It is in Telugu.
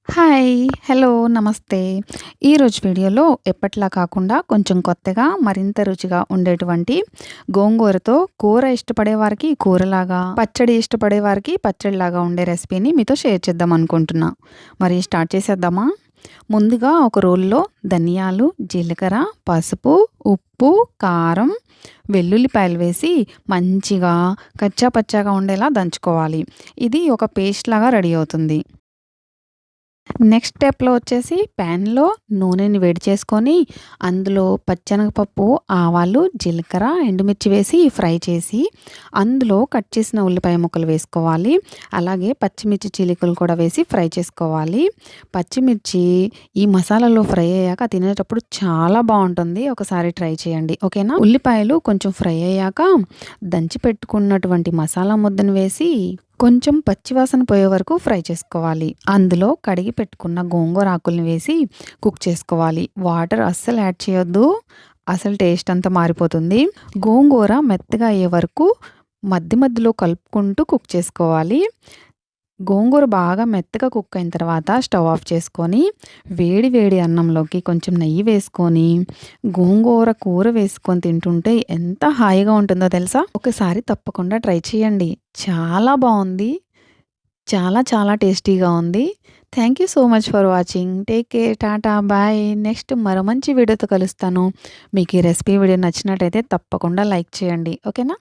హాయ్! హలో! నమస్తే. ఈరోజు వీడియోలో ఎప్పట్లా కాకుండా కొంచెం కొత్తగా మరింత రుచిగా ఉండేటువంటి గోంగూరతో కూర ఇష్టపడే వారికి కూరలాగా, పచ్చడి ఇష్టపడే వారికి పచ్చడిలాగా ఉండే రెసిపీని మీతో షేర్ చేద్దాం అనుకుంటున్నా. మరి స్టార్ట్ చేసేద్దామా? ముందుగా ఒక రోల్లో ధనియాలు, జీలకర్ర, పసుపు, ఉప్పు, కారం, వెల్లుల్లిపాయలు వేసి మంచిగా కచ్చా పచ్చాగా ఉండేలా దంచుకోవాలి. ఇది ఒక పేస్ట్ లాగా రెడీ అవుతుంది. నెక్స్ట్ స్టెప్‌లో వచ్చేసి ప్యాన్‌లో నూనెని వేడి చేసుకొని, అందులో పచ్చెనగపప్పు, ఆవాలు, జీలకర్ర, ఎండుమిర్చి వేసి ఫ్రై చేసి, అందులో కట్ చేసిన ఉల్లిపాయ ముక్కలు వేసుకోవాలి. అలాగే పచ్చిమిర్చి చీలికలు కూడా వేసి ఫ్రై చేసుకోవాలి. పచ్చిమిర్చి ఈ మసాలాలో ఫ్రై అయ్యాక తినేటప్పుడు చాలా బావుంటుంది. ఒకసారి ట్రై చేయండి. ఓకేనా? ఉల్లిపాయలు కొంచెం ఫ్రై అయ్యాక దంచి పెట్టుకున్నటువంటి మసాలా ముద్దను వేసి కొంచెం పచ్చివాసన పోయే వరకు ఫ్రై చేసుకోవాలి. అందులో కడిగి పెట్టుకున్న గోంగూర ఆకుల్ని వేసి కుక్ చేసుకోవాలి. వాటర్ అస్సలు యాడ్ చేయొద్దు. అసలు టేస్ట్ అంతా మారిపోతుంది. గోంగూర మెత్తగా అయ్యే వరకు మధ్య మధ్యలో కలుపుకుంటూ కుక్ చేసుకోవాలి. గోంగూర బాగా మెత్తగా కుక్ అయిన తర్వాత స్టవ్ ఆఫ్ చేసుకొని, వేడి వేడి అన్నంలోకి కొంచెం నెయ్యి వేసుకొని, గోంగూర కూర వేసుకొని తింటుంటే ఎంత హాయిగా ఉంటుందో తెలుసా? ఒకసారి తప్పకుండా ట్రై చేయండి. చాలా బావుంది. చాలా చాలా టేస్టీగా ఉంది. Thank you so much for watching. Take care. Tata. Bye. Next మరో మంచి వీడియోతో కలుస్తాను. మీకు ఈ రెసిపీ వీడియో నచ్చినట్టయితే తప్పకుండా లైక్ చేయండి. ఓకేనా?